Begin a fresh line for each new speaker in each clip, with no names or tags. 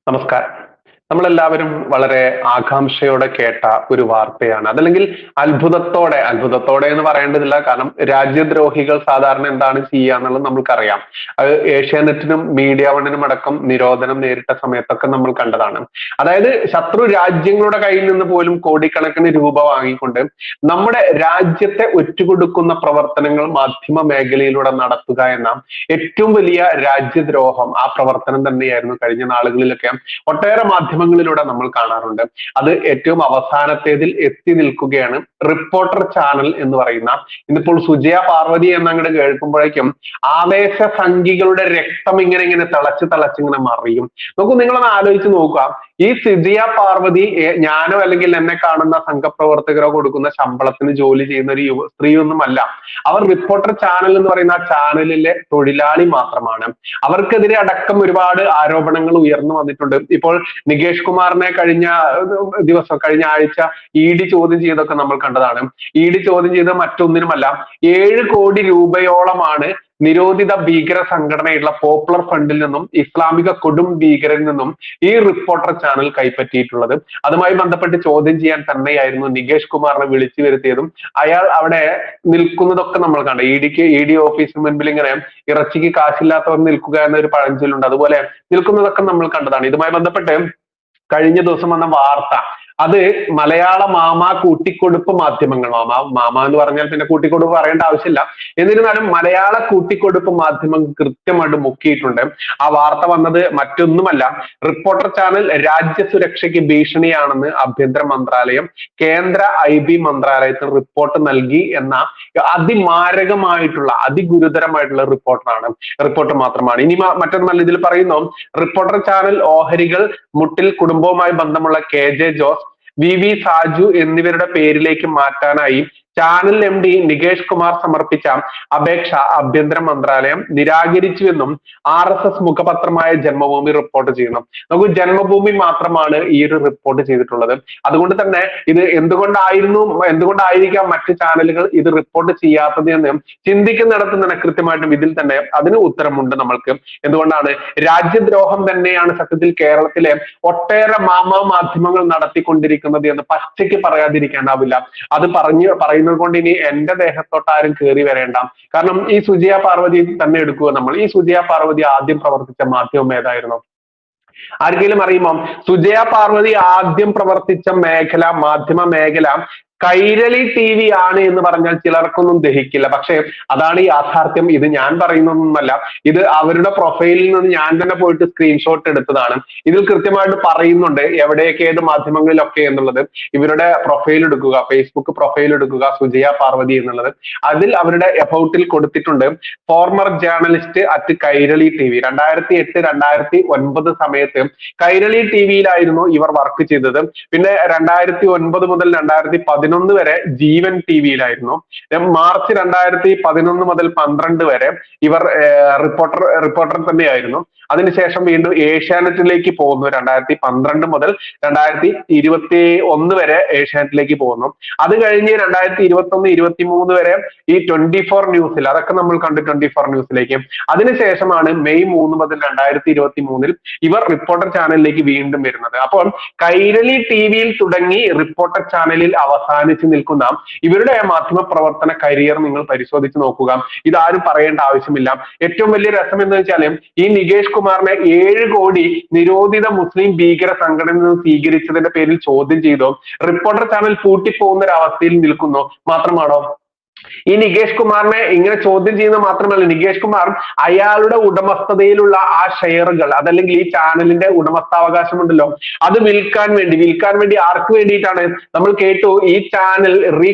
നമസ്കാരം. നമ്മളെല്ലാവരും വളരെ ആകാംക്ഷയോടെ കേട്ട ഒരു വാർത്തയാണ്. അതല്ലെങ്കിൽ അത്ഭുതത്തോടെ എന്ന് പറയേണ്ടതില്ല. കാരണം രാജ്യദ്രോഹികൾ സാധാരണ എന്താണ് ചെയ്യുക എന്നുള്ളത് നമ്മൾക്കറിയാം. അത് ഏഷ്യാനെറ്റിനും മീഡിയ വണ്ണിനും അടക്കം നിരോധനം നേരിട്ട സമയത്തൊക്കെ നമ്മൾ കണ്ടതാണ്. അതായത് ശത്രു രാജ്യങ്ങളുടെ കയ്യിൽ നിന്ന് പോലും കോടിക്കണക്കിന് രൂപ വാങ്ങിക്കൊണ്ട് നമ്മുടെ രാജ്യത്തെ ഒറ്റുകൊടുക്കുന്ന പ്രവർത്തനങ്ങൾ മാധ്യമ മേഖലയിലൂടെ നടത്തുക എന്ന ഏറ്റവും വലിയ രാജ്യദ്രോഹം, ആ പ്രവർത്തനം തന്നെയായിരുന്നു കഴിഞ്ഞ നാളുകളിലൊക്കെ ഒട്ടേറെ മാധ്യമങ്ങളിലൂടെ നമ്മൾ കാണാറുണ്ട്. അത് ഏറ്റവും അവസാനത്തേതിൽ എത്തി നിൽക്കുകയാണ് റിപ്പോർട്ടർ ചാനൽ എന്ന് പറയുന്ന. ഇന്നിപ്പോൾ സുജയ പാർവതി എന്നങ്ങോട്ട് കേൾക്കുമ്പോഴേക്കും ആവേശ സംഖികളുടെ രക്തം ഇങ്ങനെ തിളച്ചിങ്ങനെ മറിയും. നോക്കൂ, നിങ്ങളൊന്ന് ആലോചിച്ച് നോക്കുക. ഈ സുജയ പാർവതി ഞാനോ അല്ലെങ്കിൽ എന്നെ കാണുന്ന സംഘപ്രവർത്തകരോ കൊടുക്കുന്ന ശമ്പളത്തിന് ജോലി ചെയ്യുന്ന ഒരു സ്ത്രീയൊന്നുമല്ല. അവർ റിപ്പോർട്ടർ ചാനൽ എന്ന് പറയുന്ന ആ ചാനലിലെ തൊഴിലാളി മാത്രമാണ്. അവർക്കെതിരെ അടക്കം ഒരുപാട് ആരോപണങ്ങൾ ഉയർന്നു വന്നിട്ടുണ്ട്. ഇപ്പോൾ നികേഷ് കുമാറിനെ കഴിഞ്ഞ ആഴ്ച ED ചോദ്യം ചെയ്തൊക്കെ നമ്മൾ കണ്ടതാണ്. ED ചോദ്യം ചെയ്ത് മറ്റൊന്നിനുമല്ല, 7 കോടി രൂപയോളമാണ് നിരോധിത ഭീകര സംഘടനയുള്ള പോപ്പുലർ ഫ്രണ്ടിൽ നിന്നും ഇസ്ലാമിക കൊടും ഭീകരരിൽ നിന്നും ഈ റിപ്പോർട്ടർ ചാനൽ കൈപ്പറ്റിയിട്ടുള്ളത്. അതുമായി ബന്ധപ്പെട്ട് ചോദ്യം ചെയ്യാൻ തന്നെയായിരുന്നു നികേഷ് കുമാറിനെ വിളിച്ചു വരുത്തിയതും. അയാൾ അവിടെ നിൽക്കുന്നതൊക്കെ നമ്മൾ കണ്ടു. ED ഓഫീസിന് മുൻപിൽ ഇങ്ങനെ ഇറച്ചിക്ക് കാശില്ലാത്തവർ നിൽക്കുക എന്നൊരു പഴഞ്ചൊല്ലുണ്ട്. അതുപോലെ നിൽക്കുന്നതൊക്കെ നമ്മൾ കണ്ടതാണ്. ഇതുമായി ബന്ധപ്പെട്ട് കഴിഞ്ഞ ദിവസം വന്ന വാർത്ത, അത് മലയാള മാമ കൂട്ടിക്കൊടുപ്പ് മാധ്യമങ്ങൾ, മാമ എന്ന് പറഞ്ഞാൽ പിന്നെ കൂട്ടിക്കൊടുപ്പ് പറയേണ്ട ആവശ്യമില്ല. എന്നിരുന്നാലും മലയാള കൂട്ടിക്കൊടുപ്പ് മാധ്യമങ്ങൾ കൃത്യമായിട്ട് മുക്കിയിട്ടുണ്ട്. ആ വാർത്ത വന്നത് മറ്റൊന്നുമല്ല, റിപ്പോർട്ടർ ചാനൽ രാജ്യസുരക്ഷയ്ക്ക് ഭീഷണിയാണെന്ന് ആഭ്യന്തര മന്ത്രാലയം കേന്ദ്ര IB മന്ത്രാലയത്തിന് റിപ്പോർട്ട് നൽകി എന്ന അതിമാരകമായിട്ടുള്ള അതിഗുരുതരമായിട്ടുള്ള റിപ്പോർട്ട് മാത്രമാണ്. ഇനി മറ്റൊന്നല്ല, ഇതിൽ പറയുന്നു റിപ്പോർട്ടർ ചാനൽ ഓഹരികൾ മുട്ടിൽ കുടുംബവുമായി ബന്ധമുള്ള KJ ജോസ്, VV സാജു എന്നിവരുടെ പേരിലേക്ക് മാറ്റാനായി ചാനൽ MD നികേഷ് കുമാർ സമർപ്പിച്ച അപേക്ഷ ആഭ്യന്തര മന്ത്രാലയം നിരാകരിച്ചുവെന്നും RSS മുഖപത്രമായ ജന്മഭൂമി റിപ്പോർട്ട് ചെയ്യുന്നു. നമുക്ക് ജന്മഭൂമി മാത്രമാണ് ഈ ഒരു റിപ്പോർട്ട് ചെയ്തിട്ടുള്ളത്. അതുകൊണ്ട് തന്നെ ഇത് എന്തുകൊണ്ടായിരിക്കാം മറ്റു ചാനലുകൾ ഇത് റിപ്പോർട്ട് ചെയ്യാത്തത് എന്ന് ചിന്തിക്കുന്നിടത്ത് തന്നെ കൃത്യമായിട്ടും ഇതിൽ തന്നെ അതിന് ഉത്തരമുണ്ട് നമ്മൾക്ക്. എന്തുകൊണ്ടാണ്? രാജ്യദ്രോഹം തന്നെയാണ് സത്യത്തിൽ കേരളത്തിലെ ഒട്ടേറെ മാധ്യമങ്ങൾ നടത്തിക്കൊണ്ടിരിക്കുന്നത് എന്ന് പച്ചയ്ക്ക് പറയാതിരിക്കാനാവില്ല. അത് പറയുന്നത് കൊണ്ട് ഇനി എന്റെ ദേഹത്തോട്ട് ആരും കയറി വരേണ്ട. കാരണം ഈ സുജയ പാർവതി തന്നെ എടുക്കുക നമ്മൾ. ഈ സുജയ പാർവതി ആദ്യം പ്രവർത്തിച്ച മാധ്യമം ഏതായിരുന്നു? ആർക്കെങ്കിലും അറിയുമോ? സുജയ പാർവതി ആദ്യം പ്രവർത്തിച്ച മാധ്യമ മേഖല കൈരളി TV ആണ് എന്ന് പറഞ്ഞാൽ ചിലർക്കൊന്നും ദഹിക്കില്ല. പക്ഷെ അതാണ് യാഥാർത്ഥ്യം. ഇത് ഞാൻ പറയുന്നതൊന്നുമല്ല, ഇത് അവരുടെ പ്രൊഫൈലിൽ നിന്ന് ഞാൻ തന്നെ പോയിട്ട് സ്ക്രീൻഷോട്ട് എടുത്തതാണ്. ഇതിൽ കൃത്യമായിട്ട് പറയുന്നുണ്ട് എവിടെയൊക്കെ ഏത് മാധ്യമങ്ങളിലൊക്കെ എന്നുള്ളത്. ഇവരുടെ പ്രൊഫൈൽ എടുക്കുക, ഫേസ്ബുക്ക് പ്രൊഫൈൽ എടുക്കുക, സുജയ പാർവതി എന്നുള്ളത്. അതിൽ അവരുടെ എബൌട്ടിൽ കൊടുത്തിട്ടുണ്ട് former journalist at Kairali TV. 2008-2009 സമയത്ത് കൈരളി TVയിലായിരുന്നു ഇവർ വർക്ക് ചെയ്തത്. പിന്നെ 2009 മുതൽ 2011 വരെ ജീവൻ TVയിലായിരുന്നു. മാർച്ച് 2011 മുതൽ 12 വരെ ഇവർ റിപ്പോർട്ടർ തന്നെയായിരുന്നു. അതിനുശേഷം വീണ്ടും ഏഷ്യാനെറ്റിലേക്ക് പോകുന്നു. 2012 മുതൽ 2021 വരെ ഏഷ്യാനെറ്റിലേക്ക് പോകുന്നു. അത് കഴിഞ്ഞ് 2021-23 വരെ ഈ 24 ന്യൂസിൽ, അതൊക്കെ നമ്മൾ കണ്ടു 24 ന്യൂസിലേക്ക്. അതിനുശേഷമാണ് മെയ് 3 മുതൽ 2023 ഇവർ റിപ്പോർട്ടർ ചാനലിലേക്ക് വീണ്ടും വരുന്നത്. അപ്പോൾ കൈരളി TVയിൽ തുടങ്ങി റിപ്പോർട്ടർ ചാനലിൽ അവസാനിച്ച് നിൽക്കുന്ന ഇവരുടെ മാധ്യമ പ്രവർത്തന കരിയർ നിങ്ങൾ പരിശോധിച്ച് നോക്കുക. ഇതാരും പറയേണ്ട ആവശ്യമില്ല. ഏറ്റവും വലിയ രസം എന്ന് വെച്ചാൽ ഈ നികേഷ് കുമാറിനെ 7 കോടി നിരോധിത മുസ്ലിം ഭീകര സംഘടനയിൽ നിന്ന് സ്വീകരിച്ചതിന്റെ പേരിൽ ചോദ്യം ചെയ്തോ റിപ്പോർട്ടർ ചാനൽ പൂട്ടിപ്പോകുന്ന ഒരു അവസ്ഥയിൽ നിൽക്കുന്നു. മാത്രമാണോ ഈ നികേഷ് കുമാറിനെ ഇങ്ങനെ ചോദ്യം ചെയ്യുന്നത്? മാത്രമല്ല, നികേഷ് കുമാർ അയാളുടെ ഉടമസ്ഥതയിലുള്ള ആ ഷെയറുകൾ, അതല്ലെങ്കിൽ ഈ ചാനലിന്റെ ഉടമസ്ഥാവകാശം ഉണ്ടല്ലോ, അത് വിൽക്കാൻ വേണ്ടി ആർക്ക് വേണ്ടിയിട്ടാണ്? നമ്മൾ കേട്ടു ഈ ചാനൽ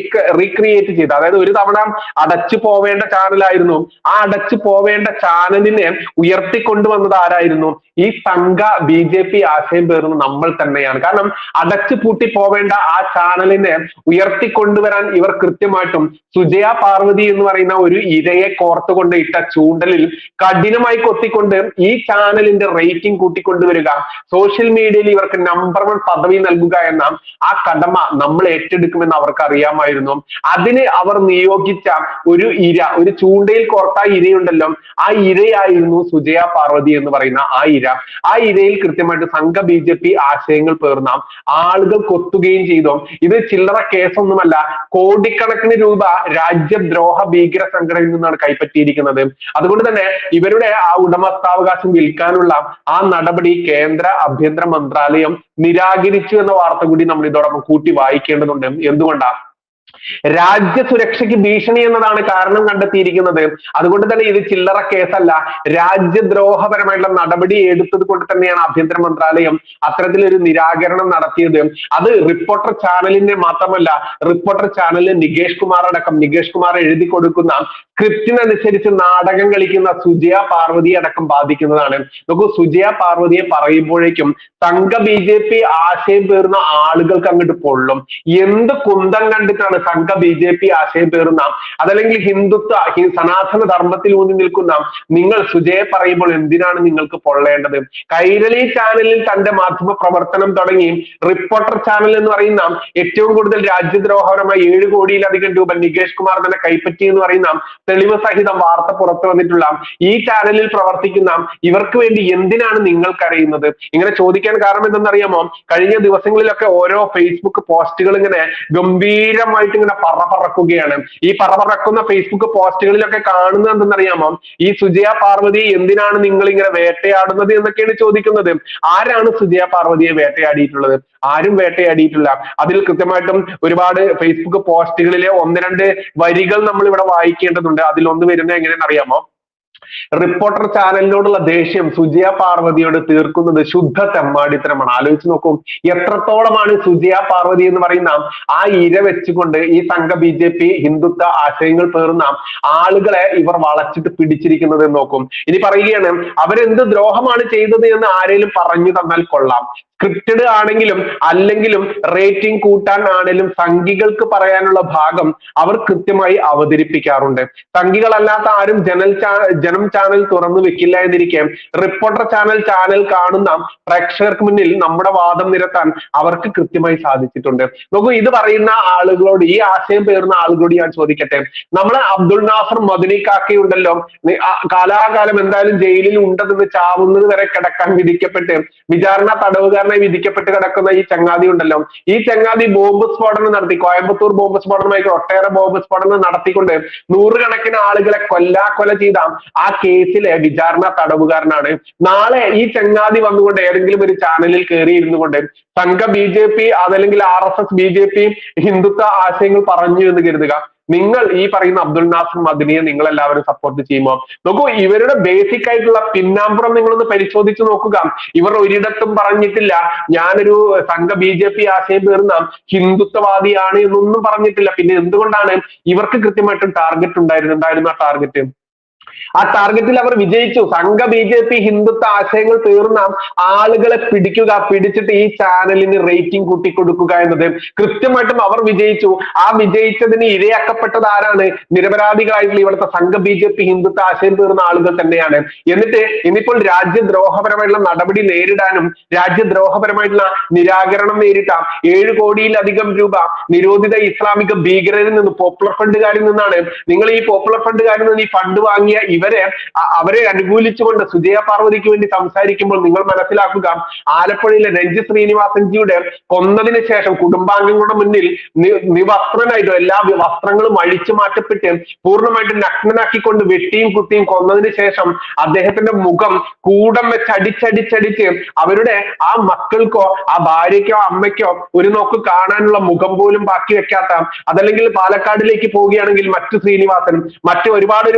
റീക്രിയേറ്റ് ചെയ്ത്, അതായത് ഒരു തവണ അടച്ചു പോവേണ്ട ചാനലായിരുന്നു. ആ അടച്ചു പോവേണ്ട ചാനലിനെ ഉയർത്തിക്കൊണ്ടുവന്നത് ആരായിരുന്നു? ഈ സംഘ BJP ആശയം പേർന്ന് നമ്മൾ തന്നെയാണ്. കാരണം അടച്ചു പൂട്ടി പോവേണ്ട ആ ചാനലിനെ ഉയർത്തിക്കൊണ്ടുവരാൻ ഇവർ കൃത്യമായിട്ടും സുജയ സുജയ പാർവതി എന്ന് പറയുന്ന ഒരു ഇരയെ കോർത്തുകൊണ്ട് ഇട്ട ചൂണ്ടലിൽ കഠിനമായി കൊത്തിക്കൊണ്ട് ഈ ചാനലിന്റെ റേറ്റിംഗ് കൂട്ടിക്കൊണ്ടുവരിക, സോഷ്യൽ മീഡിയയിൽ ഇവർക്ക് നമ്പർ 1 പദവി നൽകുക എന്ന ആ കടമ നമ്മൾ ഏറ്റെടുക്കുമെന്ന് അവർക്ക് അറിയാമായിരുന്നു. അതിന് അവർ നിയോഗിച്ച ഒരു ഇര, ഒരു ചൂണ്ടയിൽ കോർത്ത ഇരയുണ്ടല്ലോ, ആ ഇരയായിരുന്നു സുജയ പാർവതി എന്ന് പറയുന്ന ആ ഇര. ആ ഇരയിൽ കൃത്യമായിട്ട് സംഘ BJP ആശയങ്ങൾ പേർന്ന ആളുകൾ കൊത്തുകയും ചെയ്തു. ഇത് ചില്ലറ കേസൊന്നുമല്ല, കോടിക്കണക്കിന് രൂപ രാജ്യദ്രോഹ ഭീകര സംഘടനയിൽ നിന്നാണ് കൈപ്പറ്റിയിരിക്കുന്നത്. അതുകൊണ്ട് തന്നെ ഇവരുടെ ആ ഉടമസ്ഥാവകാശം വിൽക്കാനുള്ള ആ നടപടി കേന്ദ്ര ആഭ്യന്തര മന്ത്രാലയം നിരാകരിച്ചു എന്ന വാർത്ത കൂടി നമ്മൾ ഇതോടൊപ്പം കൂട്ടി വായിക്കേണ്ടതുണ്ട്. എന്തുകൊണ്ടാണ്? രാജ്യ സുരക്ഷയ്ക്ക് ഭീഷണി എന്നതാണ് കാരണം കണ്ടെത്തിയിരിക്കുന്നത്. അതുകൊണ്ട് തന്നെ ഇത് ചില്ലറ കേസല്ല, രാജ്യദ്രോഹപരമായിട്ടുള്ള നടപടി എടുത്തത് കൊണ്ട് തന്നെയാണ് ആഭ്യന്തര മന്ത്രാലയം അത്തരത്തിലൊരു നിരാകരണം നടത്തിയത്. അത് റിപ്പോർട്ടർ ചാനലിന്റെ മാത്രമല്ല, റിപ്പോർട്ടർ ചാനലിൽ നികേഷ് കുമാർ എഴുതി കൊടുക്കുന്ന സ്ക്രിപ്റ്റിനനുസരിച്ച് നാടകം കളിക്കുന്ന സുജയ പാർവതിയെ അടക്കം ബാധിക്കുന്നതാണ്. നോക്കൂ, സുജയ പാർവതിയെ പറയുമ്പോഴേക്കും സംഘ BJP ആശയം പേറുന്ന ആളുകൾക്ക് അങ്ങോട്ട് പൊള്ളും. എന്ത് കുന്തം കണ്ടിട്ടാണ് സംഘ BJP ആശയം പേറുന്ന, അതല്ലെങ്കിൽ ഹിന്ദുത്വ സനാതന ധർമ്മത്തിൽ ഊന്നി നിൽക്കുന്ന നിങ്ങൾ സുജയെ പറയുമ്പോൾ എന്തിനാണ് നിങ്ങൾക്ക് പൊള്ളേണ്ടത്? കൈരളി ചാനലിൽ തന്റെ മാധ്യമ പ്രവർത്തനം തുടങ്ങി റിപ്പോർട്ടർ ചാനൽ എന്ന് പറയുന്ന ഏറ്റവും കൂടുതൽ രാജ്യദ്രോഹപരമായി 7 കോടിയിലധികം രൂപ നികേഷ് കുമാർ തന്നെ കൈപ്പറ്റി എന്ന് പറയുന്ന തെളിവ് സഹിതം വാർത്ത പുറത്തു വന്നിട്ടുള്ള ഈ ചാനലിൽ പ്രവർത്തിക്കുന്ന ഇവർക്ക് വേണ്ടി എന്തിനാണ് നിങ്ങൾ കരയുന്നത്? ഇങ്ങനെ ചോദിക്കാൻ കാരണം എന്തെന്നറിയാമോ? കഴിഞ്ഞ ദിവസങ്ങളിലൊക്കെ ഓരോ ഫേസ്ബുക്ക് പോസ്റ്റുകൾ ഇങ്ങനെ ഗംഭീരമായിട്ട് ഇങ്ങനെ പറക്കുകയാണ്. ഈ പറക്കുന്ന ഫേസ്ബുക്ക് പോസ്റ്റുകളിലൊക്കെ കാണുന്നത് എന്തെന്നറിയാമോ? ഈ സുജയ പാർവതി എന്തിനാണ് നിങ്ങൾ ഇങ്ങനെ വേട്ടയാടുന്നത് എന്നൊക്കെയാണ് ചോദിക്കുന്നത്. ആരാണ് സുജയ പാർവതിയെ വേട്ടയാടിയിട്ടുള്ളത്? ആരും വേട്ടയാടിയിട്ടില്ല. അതിൽ കൃത്യമായിട്ടും ഒരുപാട് ഫേസ്ബുക്ക് പോസ്റ്റുകളിലെ 1-2 വരികൾ നമ്മൾ ഇവിടെ വായിക്കേണ്ടതുണ്ട്. അതിൽ ഒന്ന് വരുന്നത് എങ്ങനെയെന്ന് അറിയാമോ? റിപ്പോർട്ടർ ചാനലിനോടുള്ള ദേഷ്യം സുജയ പാർവതിയോട് തീർക്കുന്നത് ശുദ്ധ തെമ്മാടിത്തരമാണ്. ആലോചിച്ച് നോക്കും, എത്രത്തോളമാണ് സുജയ പാർവതി എന്ന് പറയുന്ന ആ ഇര വെച്ചുകൊണ്ട് ഈ സംഘ BJP ഹിന്ദുത്വ ആശയങ്ങൾ പേറുന്ന ആളുകളെ ഇവർ വളച്ചിട്ട് പിടിച്ചിരിക്കുന്നത് എന്ന് നോക്കും. ഇനി പറയുകയാണ്, അവരെന്ത് ദ്രോഹമാണ് ചെയ്തത് എന്ന് ആരെങ്കിലും പറഞ്ഞു തന്നാൽ കൊള്ളാം. സ്ക്രിപ്റ്റഡ് ആണെങ്കിലും അല്ലെങ്കിലും റേറ്റിംഗ് കൂട്ടാൻ ആണെങ്കിലും സംഘികൾക്ക് പറയാനുള്ള ഭാഗം അവർ കൃത്യമായി അവതരിപ്പിക്കാറുണ്ട്. സംഘികളല്ലാത്ത ആരും ജനം ചാനൽ തുറന്നു വെക്കില്ല എന്നിരിക്കെ റിപ്പോർട്ടർ ചാനൽ കാണുന്ന പ്രേക്ഷകർക്ക് മുന്നിൽ നമ്മുടെ വാദം നിരത്താൻ അവർക്ക് കൃത്യമായി സാധിച്ചിട്ടുണ്ട്. നോക്കൂ, ഇത് പറയുന്ന ആളുകളോട്, ഈ ആശയം പേറുന്ന ആളുകളോട് ഞാൻ ചോദിക്കട്ടെ, നമ്മളെ അബ്ദുൾ നാസർ മദനി കാക്കയുണ്ടല്ലോ, കാലാകാലം എന്തായാലും ജയിലിൽ ഉണ്ടെന്ന് ചാവുന്നത് വരെ കിടക്കാൻ വിധിക്കപ്പെട്ട് വിചാരണ തടവുകാരനായി വിധിക്കപ്പെട്ട് കിടക്കുന്ന ഈ ചങ്ങാതി ഉണ്ടല്ലോ, ഈ ചങ്ങാതി ബോംബ് സ്ഫോടനം നടത്തി, കോയമ്പത്തൂർ ബോംബ് സ്ഫോടനമായി ഒട്ടേറെ ബോംബ് സ്ഫോടനം നടത്തിക്കൊണ്ട് 100 കണക്കിന് ആളുകളെ കൊല ചെയ്ത ആ കേസിലെ വിചാരണ തടവുകാരനാണ്. നാളെ ഈ ചങ്ങാതി വന്നുകൊണ്ട് ഏതെങ്കിലും ഒരു ചാനലിൽ കയറി ഇരുന്നു കൊണ്ട് സംഘ BJP അതല്ലെങ്കിൽ RSS BJP ഹിന്ദുത്വ ആശയങ്ങൾ പറഞ്ഞു എന്ന് കരുതുക, നിങ്ങൾ ഈ പറയുന്ന അബ്ദുൾ നാസർ മദനിയെ നിങ്ങൾ എല്ലാവരും സപ്പോർട്ട് ചെയ്യുമോ? നോക്കൂ, ഇവരുടെ ബേസിക് ആയിട്ടുള്ള പിന്നാമ്പുറം നിങ്ങളൊന്ന് പരിശോധിച്ച് നോക്കുക. ഇവർ ഒരിടത്തും പറഞ്ഞിട്ടില്ല ഞാനൊരു സംഘ BJP ആശയം പേർന്ന ഹിന്ദുത്വവാദിയാണ് എന്നൊന്നും പറഞ്ഞിട്ടില്ല. പിന്നെ എന്തുകൊണ്ടാണ്? ഇവർക്ക് കൃത്യമായിട്ടും ടാർഗറ്റ് ഉണ്ടായിരുന്നു. ആ ടാർഗറ്റിൽ അവർ വിജയിച്ചു. സംഘ BJP ഹിന്ദുത്വ ആശയങ്ങൾ പേറുന്ന ആളുകളെ പിടിച്ചിട്ട് ഈ ചാനലിന് റേറ്റിംഗ് കൂട്ടിക്കൊടുക്കുക എന്നത് കൃത്യമായിട്ടും അവർ വിജയിച്ചു. ആ വിജയിച്ചതിന് ഇരയാക്കപ്പെട്ടത് ആരാണ്? നിരപരാധികളായിട്ടുള്ള ഇവിടുത്തെ സംഘ BJP ഹിന്ദുത്വ ആശയം പേറുന്ന ആളുകൾ തന്നെയാണ്. എന്നിട്ട് ഇന്നിപ്പോൾ രാജ്യദ്രോഹപരമായിട്ടുള്ള നടപടി നേരിടാനും രാജ്യദ്രോഹപരമായിട്ടുള്ള നിരാകരണം നേരിട്ട 7 കോടിയിലധികം രൂപ നിരോധിത ഇസ്ലാമിക ഭീകരരിൽ നിന്ന്, പോപ്പുലർ ഫണ്ടുകാരിൽ നിന്നാണ്. നിങ്ങൾ ഈ പോപ്പുലർ ഫണ്ടുകാരിൽ നിന്ന് ഈ ഫണ്ട് വാങ്ങിയ അവരെ അനുകൂലിച്ചുകൊണ്ട് സുജയ പാർവതിക്ക് വേണ്ടി സംസാരിക്കുമ്പോൾ നിങ്ങൾ മനസ്സിലാക്കുക, ആലപ്പുഴയിലെ രഞ്ജിത്ത് ശ്രീനിവാസൻജിയുടെ കൊന്നതിന് ശേഷം കുടുംബാംഗങ്ങളുടെ മുന്നിൽ നിവസ്ത്രനായിട്ടും എല്ലാ വസ്ത്രങ്ങളും അഴിച്ചു മാറ്റപ്പെട്ട് പൂർണ്ണമായിട്ട് നഗ്നനാക്കിക്കൊണ്ട് വെട്ടിയും കുത്തിയും കൊന്നതിന് ശേഷം അദ്ദേഹത്തിന്റെ മുഖം കൂടം വെച്ച് അടിച്ചടിച്ച് അവരുടെ ആ മക്കൾക്കോ ആ ഭാര്യയ്ക്കോ അമ്മയ്ക്കോ ഒരു നോക്ക് കാണാനുള്ള മുഖം പോലും ബാക്കി വെക്കാത്ത, അതല്ലെങ്കിൽ പാലക്കാടിലേക്ക് പോവുകയാണെങ്കിൽ മറ്റു ശ്രീനിവാസൻ, മറ്റു ഒരുപാട്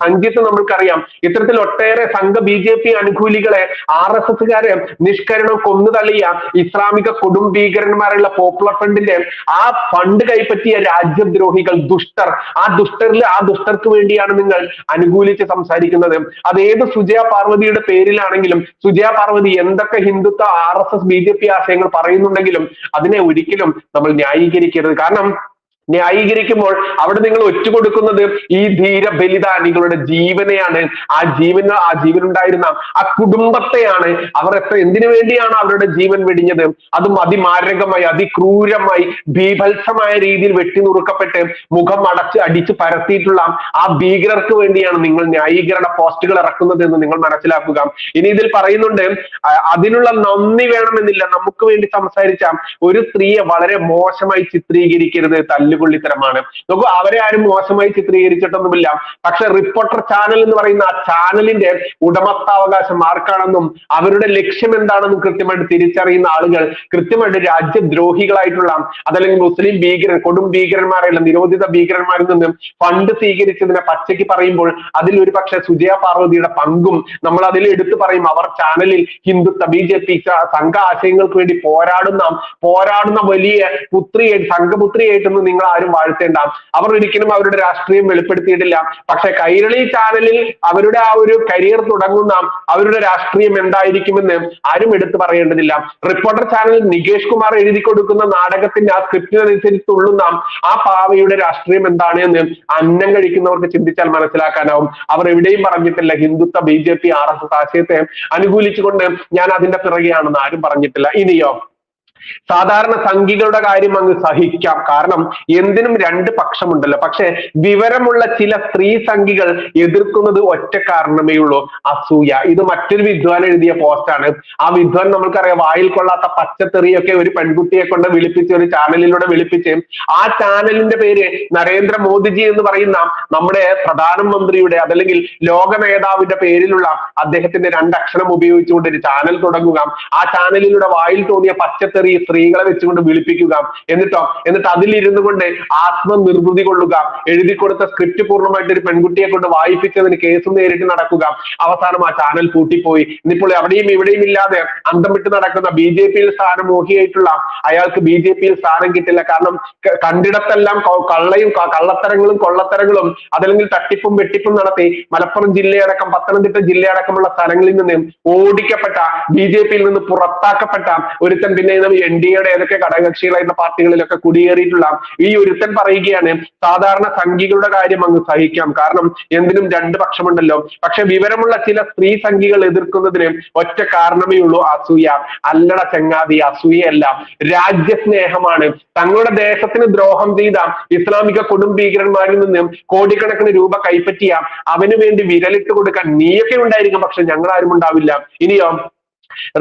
സഞ്ജിത്ത് നമ്മൾക്കറിയാം, ഇത്തരത്തിൽ ഒട്ടേറെ സംഘ BJP അനുകൂലികളെ RSSകാരെ നിഷ്കരണം കൊന്നു തള്ളിയ ഇസ്ലാമിക കൊടും ഭീകരന്മാരുള്ള പോപ്പുലർ ഫണ്ടിന്റെ ആ ഫണ്ട് കൈപ്പറ്റിയ രാജ്യദ്രോഹികൾ, ദുഷ്ടർ, ആ ദുഷ്ടർക്ക് വേണ്ടിയാണ് നിങ്ങൾ അനുകൂലിച്ച് സംസാരിക്കുന്നത്. അതേത് സുജയ പാർവതിയുടെ പേരിലാണെങ്കിലും സുജയ പാർവതി എന്തൊക്കെ ഹിന്ദുത്വ RSS BJP ആശയങ്ങൾ പറയുന്നുണ്ടെങ്കിലും അതിനെ ഒരിക്കലും നമ്മൾ ന്യായീകരിക്കരുത്. കാരണം ന്യായീകരിക്കുമ്പോൾ അവിടെ നിങ്ങൾ ഒറ്റുകൊടുക്കുന്നത് ഈ ധീര ബലിദാനികളുടെ ജീവനെയാണ്. ആ ജീവനുണ്ടായിരുന്ന ആ കുടുംബത്തെയാണ്. അവർ എന്തിനു വേണ്ടിയാണ് അവരുടെ ജീവൻ വെടിഞ്ഞത്? അതും അതിമാരകമായി, അതിക്രൂരമായി, ബീഭത്സമായ രീതിയിൽ വെട്ടിനുറുക്കപ്പെട്ട് മുഖം അടിച്ച് പരത്തിയിട്ടുള്ള ആ ഭീകരർക്ക് വേണ്ടിയാണ് നിങ്ങൾ ന്യായീകരണ പോസ്റ്റുകൾ ഇറക്കുന്നത് എന്ന് നിങ്ങൾ മനസ്സിലാക്കുക. ഇനി ഇതിൽ പറയുന്നുണ്ട്, അതിനുള്ള നന്ദി വേണമെന്നില്ല. നമുക്ക് വേണ്ടി സംസാരിച്ച ഒരു സ്ത്രീയെ വളരെ മോശമായി ചിത്രീകരിക്കരുത്, തല്ലുകൊള്ളിത്തരമാണ്. നോക്കൂ, അവരെ ആരും മോശമായി ചിത്രീകരിച്ചിട്ടൊന്നുമില്ല. പക്ഷെ റിപ്പോർട്ടർ ചാനൽ എന്ന് പറയുന്ന ആ ചാനലിന്റെ ഉടമസ്ഥാവകാശം ആർക്കാണെന്നും അവരുടെ ലക്ഷ്യം എന്താണെന്നും കൃത്യമായിട്ട് തിരിച്ചറിയുന്ന ആളുകൾ കൃത്യമായിട്ട് രാജ്യദ്രോഹികളായിട്ടുള്ള, അതല്ലെങ്കിൽ മുസ്ലിം കൊടും ഭീകരന്മാരല്ല, നിരോധിത ഭീകരന്മാരിൽ നിന്നും ഫണ്ട് സ്വീകരിച്ചതിനെ പച്ചയ്ക്ക് പറയുമ്പോൾ അതിൽ ഒരു പക്ഷെ സുജയ പാർവതിയുടെ പങ്കും നമ്മൾ അതിൽ എടുത്തു പറയും. അവർ ചാനലിൽ ഹിന്ദുത്വ, BJP സംഘ ആശയങ്ങൾക്ക് വേണ്ടി പോരാടുന്ന വലിയ സംഘപുത്രിയായിട്ടൊന്നും നിങ്ങൾ ആരും വാഴ്ത്തേണ്ട. അവർ ഒരിക്കലും അവരുടെ രാഷ്ട്രീയം വെളിപ്പെടുത്തിയിട്ടില്ല. പക്ഷെ കൈരളി ചാനലിൽ അവരുടെ ആ ഒരു കരിയർ തുടങ്ങുന്ന അവരുടെ രാഷ്ട്രീയം എന്തായിരിക്കുമെന്ന് ആരും എടുത്തു പറയേണ്ടതില്ല. റിപ്പോർട്ടർ ചാനലിൽ നികേഷ് കുമാർ എഴുതി കൊടുക്കുന്ന നാടകത്തിന്റെ ആ സ്ക്രിപ്റ്റിനനുസരിച്ച് തുള്ളുന്ന ആ പാവയുടെ രാഷ്ട്രീയം എന്താണ് എന്ന് അന്നം കഴിക്കുന്നവർക്ക് ചിന്തിച്ചാൽ മനസ്സിലാക്കാനാവും. അവർ എവിടെയും പറഞ്ഞിട്ടില്ല ഹിന്ദുത്വ, BJP, RSS ആശയത്തെ അനുകൂലിച്ചുകൊണ്ട് ഞാൻ അതിന്റെ പിറകെയാണെന്ന് ആരും പറഞ്ഞിട്ടില്ല. ഇനിയോ, സാധാരണ സംഘികളുടെ കാര്യം അങ്ങ് സഹിക്കാം, കാരണം എന്തിനും രണ്ട് പക്ഷമുണ്ടല്ലോ. പക്ഷെ വിവരമുള്ള ചില സ്ത്രീ സംഘികൾ എതിർക്കുന്നത് ഒറ്റ കാരണമേ ഉള്ളൂ, അസൂയ. ഇത് മറ്റൊരു വിദ്വാൻ എഴുതിയ പോസ്റ്റാണ്. ആ വിദ്വാൻ നമ്മൾക്കറിയാം, വായിൽ കൊള്ളാത്ത പച്ചത്തെറിയൊക്കെ ഒരു പെൺകുട്ടിയെ കൊണ്ട് വിളിപ്പിച്ച് ഒരു ചാനലിലൂടെ വിളിപ്പിച്ച് ആ ചാനലിന്റെ പേര് നരേന്ദ്രമോദിജി എന്ന് പറയുന്ന നമ്മുടെ പ്രധാനമന്ത്രിയുടെ അതല്ലെങ്കിൽ ലോക നേതാവിന്റെ പേരിലുള്ള അദ്ദേഹത്തിന്റെ രണ്ടക്ഷരം ഉപയോഗിച്ചുകൊണ്ട് ഒരു ചാനൽ തുടങ്ങുക, ആ ചാനലിലൂടെ വായിൽ തോന്നിയ പച്ചത്തെറി സ്ത്രീകളെ വെച്ചുകൊണ്ട് വിളിപ്പിക്കുക, എന്നിട്ട് അതിലിരുന്നു കൊണ്ട് ആത്മനിർവൃതി കൊള്ളുക, എഴുതി കൊടുത്ത സ്ക്രിപ്റ്റ് പൂർണ്ണമായിട്ട് ഒരു പെൺകുട്ടിയെ കൊണ്ട് വായിപ്പിച്ചതിന് കേസ് നേരിട്ട് നടക്കുക. അവസാനം ആ ചാനൽ പൂട്ടിപ്പോയി. ഇന്നിപ്പോൾ അവിടെയും ഇവിടെയും ഇല്ലാതെ അന്തം വിട്ട് നടക്കുന്ന BJP-യിൽ സ്ഥാനം മോഹിയായിട്ടുള്ള അയാൾക്ക് BJP-യിൽ സ്ഥാനം കിട്ടില്ല. കാരണം കണ്ടിടത്തെല്ലാം കള്ളത്തരങ്ങളും കൊള്ളത്തരങ്ങളും അതല്ലെങ്കിൽ തട്ടിപ്പും വെട്ടിപ്പും നടത്തി മലപ്പുറം ജില്ലയടക്കം പത്തനംതിട്ട ജില്ലയടക്കമുള്ള സ്ഥലങ്ങളിൽ നിന്ന് ഓടിക്കപ്പെട്ട, BJP-യിൽ നിന്ന് പുറത്താക്കപ്പെട്ട ഒരുത്തൻ പിന്നെ NDA-യുടെ ഏതൊക്കെ ഘടകകക്ഷികളായിരുന്ന പാർട്ടികളിലൊക്കെ കുടിയേറിയിട്ടുള്ള ഈ ഒരുത്തൻ പറയുകയാണ്, സാധാരണ സംഘികളുടെ കാര്യം അങ്ങ് സഹിക്കാം, കാരണം എന്തിനും രണ്ട് പക്ഷമുണ്ടല്ലോ. പക്ഷെ വിവരമുള്ള ചില സ്ത്രീ സംഘികൾ എതിർക്കുന്നതിന് ഒറ്റ കാരണമേ ഉള്ളൂ, അസൂയ. അല്ലട ചങ്ങാതി, അസൂയയല്ല, രാജ്യസ്നേഹമാണ്. തങ്ങളുടെ ദേശത്തിന് ദ്രോഹം ചെയ്ത ഇസ്ലാമിക കൊടും ഭീകരന്മാരിൽ നിന്നും കോടിക്കണക്കിന് രൂപ കൈപ്പറ്റിയ അവന് വേണ്ടി വിരലിട്ട് കൊടുക്കാൻ നീയൊക്കെ ഉണ്ടായിരിക്കും, പക്ഷെ ഞങ്ങൾ ആരും ഉണ്ടാവില്ല. ഇനിയോ,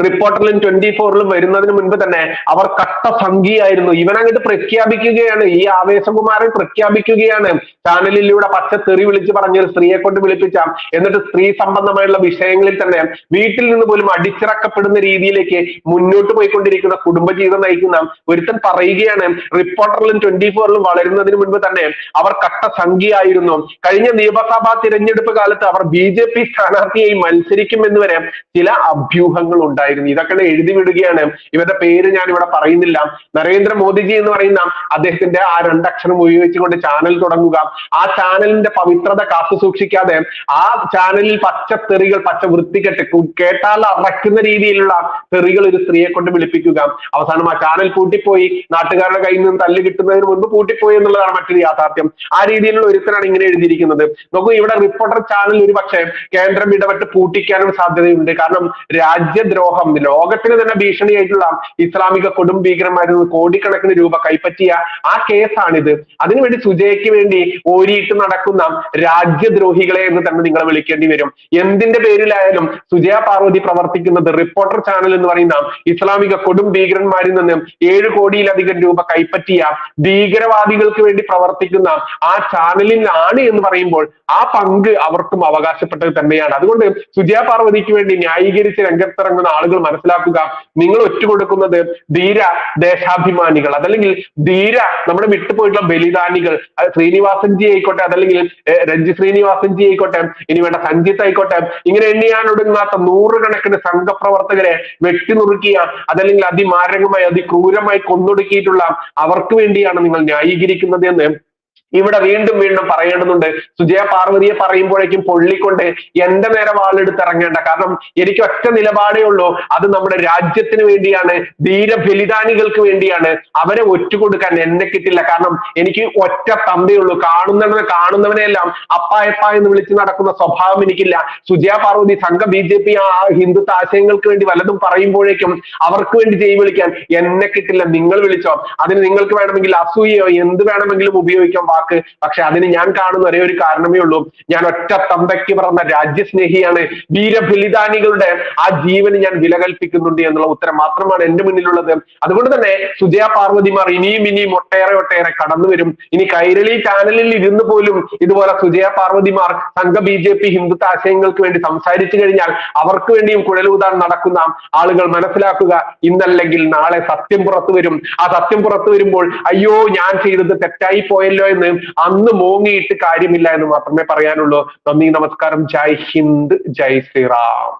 റിപ്പോർട്ടറിലും 24-ലും വരുന്നതിന് മുൻപ് തന്നെ അവർ കട്ട സംഘിയായിരുന്നു. ഇവൻ അങ്ങോട്ട് പ്രഖ്യാപിക്കുകയാണ്, ഈ ആവേശകുമാരൻ പ്രഖ്യാപിക്കുകയാണ്, ചാനലിലൂടെ പച്ചത്തെറി വിളിച്ച് പറഞ്ഞ ഒരു സ്ത്രീയെ കൊണ്ട് വിളിപ്പിച്ച, എന്നിട്ട് സ്ത്രീ സംബന്ധമായുള്ള വിഷയങ്ങളിൽ തന്നെ വീട്ടിൽ നിന്ന് പോലും അടിച്ചിറക്കപ്പെടുന്ന രീതിയിലേക്ക് മുന്നോട്ട് പോയിക്കൊണ്ടിരിക്കുന്ന കുടുംബജീവിതം നയിക്കുന്ന ഒരുത്തൻ പറയുകയാണ്, റിപ്പോർട്ടറിലും 24-ലും വളരുന്നതിന് മുൻപ് തന്നെ അവർ കട്ട സംഘിയായിരുന്നു. കഴിഞ്ഞ നിയമസഭാ തിരഞ്ഞെടുപ്പ് കാലത്ത് അവർ BJP സ്ഥാനാർത്ഥിയായി മത്സരിക്കുമെന്ന് വരെ ചില അഭ്യൂഹങ്ങൾ ഉണ്ടായിരുന്നു. ഇതൊക്കെ എഴുതി വിടുകയാണ്. ഇവരുടെ പേര് ഞാൻ ഇവിടെ പറയുന്നില്ല. നരേന്ദ്രമോദിജി എന്ന് പറയുന്ന അദ്ദേഹത്തിന്റെ ആ രണ്ടക്ഷരം ഉപയോഗിച്ചുകൊണ്ട് ചാനൽ തുടങ്ങുക, ആ ചാനലിന്റെ പവിത്രത കാത്തു സൂക്ഷിക്കാതെ ആ ചാനലിൽ പച്ചത്തെറികൾ, പച്ച വൃത്തികെട്ട് കേട്ടാൽ അറയ്ക്കുന്ന രീതിയിലുള്ള തെറികൾ ഒരു സ്ത്രീയെ കൊണ്ട് വിളിപ്പിക്കുക. അവസാനം ആ ചാനൽ പൂട്ടിപ്പോയി. നാട്ടുകാരുടെ കയ്യിൽ നിന്ന് തല്ല് കിട്ടുന്നതിന് മുൻപ് പൂട്ടിപ്പോയി എന്നുള്ളതാണ് മറ്റൊരു യാഥാർത്ഥ്യം. ആ രീതിയിലുള്ള ഒരുത്തനാണ് ഇങ്ങനെ എഴുതിയിരിക്കുന്നത്. നോക്കൂ, ഇവിടെ റിപ്പോർട്ടർ ചാനൽ ഒരു പക്ഷേ കേന്ദ്രം ഇടപെട്ട് പൂട്ടിക്കാനും സാധ്യതയുണ്ട്. കാരണം രാജ്യദ്രോഹം, ലോകത്തിന് തന്നെ ഭീഷണിയായിട്ടുള്ള ഇസ്ലാമിക കൊടും ഭീകരന്മാരിൽ നിന്ന് കോടിക്കണക്കിന് രൂപ കൈപ്പറ്റിയ ആ കേസാണിത്. അതിനുവേണ്ടി സുജയ്ക്ക് വേണ്ടി ഓരിയിട്ട് നടക്കുന്ന രാജ്യദ്രോഹികളെ എന്ന് തന്നെ നിങ്ങൾ വിളിക്കേണ്ടി വരും. എന്തിന്റെ പേരിലായാലും സുജയ പാർവതി പ്രവർത്തിക്കുന്നത് റിപ്പോർട്ടർ ചാനൽ എന്ന് പറയുന്ന ഇസ്ലാമിക കൊടും ഭീകരന്മാരിൽ നിന്ന് 7 കോടിയിലധികം രൂപ കൈപ്പറ്റിയ ഭീകരവാദികൾക്ക് വേണ്ടി പ്രവർത്തിക്കുന്ന ആ ചാനലിനാണ് എന്ന് പറയുമ്പോൾ ആ പങ്ക് അവർക്കും അവകാശപ്പെട്ടത് തന്നെയാണ്. അതുകൊണ്ട് സുജയ പാർവതിക്ക് വേണ്ടി ന്യായീകരിച്ച് രംഗത്തിറങ്ങുന്ന ആളുകൾ മനസ്സിലാക്കുക, നിങ്ങൾ ഒറ്റുകൊടുക്കുന്നത് ധീര ദേശാഭിമാനികൾ, അതല്ലെങ്കിൽ ധീര നമ്മുടെ വിട്ടുപോയിട്ടുള്ള ബലിദാനികൾ, ശ്രീനിവാസൻജി ആയിക്കോട്ടെ, അതല്ലെങ്കിൽ രഞ്ജി ശ്രീനിവാസൻജി ആയിക്കോട്ടെ, ഇനി വേണ്ട സഞ്ജിത്ത് ആയിക്കോട്ടെ, ഇങ്ങനെ എണ്ണിയാനൊടുങ്ങാത്ത 100 കണക്കിന് സംഘപ്രവർത്തകരെ വെട്ടിനുറുക്കിയ, അതല്ലെങ്കിൽ അതിമാരകമായി അതിക്രൂരമായി കൊന്നൊടുക്കിയിട്ടുള്ള അവർക്ക് വേണ്ടിയാണ് നിങ്ങൾ ന്യായീകരിക്കുന്നത് എന്ന് ഇവിടെ വീണ്ടും വീണ്ടും പറയേണ്ടതുണ്ട്. സുജയ പാർവതിയെ പറയുമ്പോഴേക്കും പൊള്ളിക്കൊണ്ട് എന്റെ നേരെ വാളെടുത്ത് ഇറങ്ങേണ്ട. കാരണം എനിക്ക് ഒറ്റ നിലപാടേ ഉള്ളൂ, അത് നമ്മുടെ രാജ്യത്തിന് വേണ്ടിയാണ്, ധീരബലിദാനികൾക്ക് വേണ്ടിയാണ്. അവരെ ഒറ്റുകൊടുക്കാൻ എന്നെ കിട്ടില്ല. കാരണം എനിക്ക് ഒറ്റ തന്തയുള്ളൂ. കാണുന്നവനെല്ലാം അപ്പായപ്പ എന്ന് വിളിച്ച് നടക്കുന്ന സ്വഭാവം എനിക്കില്ല. സുജയ പാർവതി സംഘ BJP ഹിന്ദുത്വ ആശയങ്ങൾക്ക് വേണ്ടി വല്ലതും പറയുമ്പോഴേക്കും അവർക്ക് വേണ്ടി ജയ് വിളിക്കാൻ എന്നെ കിട്ടില്ല. നിങ്ങൾ വിളിച്ചോ. അതിന് നിങ്ങൾക്ക് വേണമെങ്കിൽ അസൂയയോ എന്ത് വേണമെങ്കിലും ഉപയോഗിക്കാം വാക്ക്. പക്ഷെ അതിന് ഞാൻ കാണുന്ന ഒരേ ഒരു കാരണമേ ഉള്ളൂ, ഞാൻ ഒറ്റ തന്തയ്ക്ക് പറഞ്ഞ രാജ്യസ്നേഹിയാണ്. വീരബലിദാനികളുടെ ആ ജീവന് ഞാൻ വില കൽപ്പിക്കുന്നുണ്ട് എന്നുള്ള ഉത്തരം മാത്രമാണ് എന്റെ മുന്നിലുള്ളത്. അതുകൊണ്ട് തന്നെ സുജയ പാർവതിമാർ ഇനിയും ഒട്ടേറെ കടന്നു വരും. ഇനി കൈരളി ചാനലിൽ ഇരുന്ന് പോലും ഇതുപോലെ സുജയ പാർവതിമാർ സംഘ BJP ഹിന്ദുത്വ ആശയങ്ങൾക്ക് വേണ്ടി സംസാരിച്ചു കഴിഞ്ഞാൽ അവർക്ക് വേണ്ടിയും കുഴലൂതാൻ നടക്കുന്ന ആളുകൾ മനസ്സിലാക്കുക, ഇന്നല്ലെങ്കിൽ നാളെ സത്യം പുറത്തു വരും. ആ സത്യം പുറത്തു വരുമ്പോൾ അയ്യോ ഞാൻ ചെയ്തത് തെറ്റായി പോയല്ലോ എന്ന് അന്ന് മോങ്ങിയിട്ട് കാര്യമില്ല എന്ന് മാത്രമേ പറയാനുള്ളൂ. നന്ദി, നമസ്കാരം, ജയ് ഹിന്ദ്, ജയ് ശ്രീറാം.